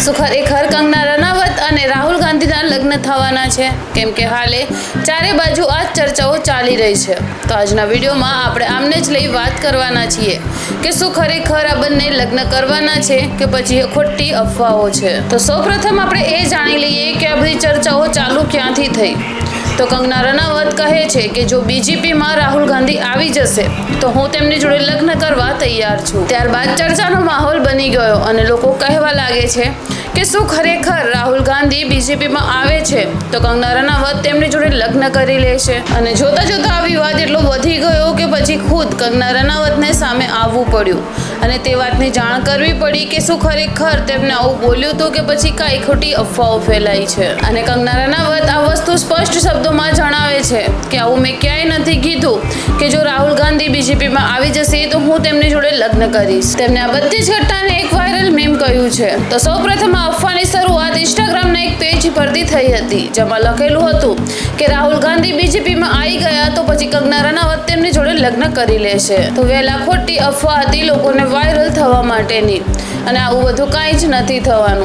શું ખરેખર કંગના રનાવત અને રાહુલ ગાંધીના લગ્ન થવાના છે? કેમ કે હાલે ચારે બાજુ આ ચર્ચાઓ ચાલી રહી છે. તો આજના વિડીયોમાં આપણે આમને જ લઈ વાત કરવાના છીએ કે શું ખરેખર આ બંને લગ્ન કરવાના છે કે પછી ખોટી અફવાઓ છે. તો સૌપ્રથમ આપણે એ જાણી લઈએ કે આ બધી ચર્ચાઓ ચાલુ ક્યાંથી થઈ. તો કંગના રનાવત કહે છે કે જો બીજેપીમાં રાહુલ ગાંધી આવી જશે તો હું તેમની જોડે લગ્ન કરવા તૈયાર છું. ત્યારબાદ ચર્ચાનો માહોલ બની ગયો અને લોકો કહેવા લાગે છે કે શું ખરેખર રાહુલ ગાંધી બીજેપીમાં આવે છે તો કંગના રનાવત તેમની જોડે લગ્ન કરી લેશે. અને જોતા જોતા આ વિવાદ એટલો વધી ગયો કે પછી ખુદ કંગના રનાવતને સામે આવવું પડ્યું અને તે વાતની જાણ કરવી પડી કે શું ખરેખર તેમને આવું બોલ્યું હતું કે પછી કાંઈ ખોટી અફવાઓ ફેલાઈ છે. અને કંગના રનાવત આ વસ્તુ સ્પષ્ટ શબ્દોમાં જણાવે છે કે આવું મેં ક્યાંય નથી કીધું કે જો રાહુલ ગાંધી બીજેપીમાં આવી જશે તો હું તેમની જોડે લગ્ન કરીશ. તેમને આ બધી જ ઘટનાને એક વાયરલ મીમ કહ્યું છે. તો સૌપ્રથમ આ અફવાની શરૂઆત ઇન્સ્ટાગ્રામના એક પેજ પરથી થઈ હતી, જેમાં લખેલું હતું કે રાહુલ ગાંધી બીજેપીમાં આવી ગયા તો પછી કંગના રનાવત તેમની જોડે લગ્ન કરી લેશે. તો વહેલા ખોટી અફવા હતી લોકોને વાયરલ થવા માટેની, અને આવું બધું કાંઈ જ નથી થવાનું.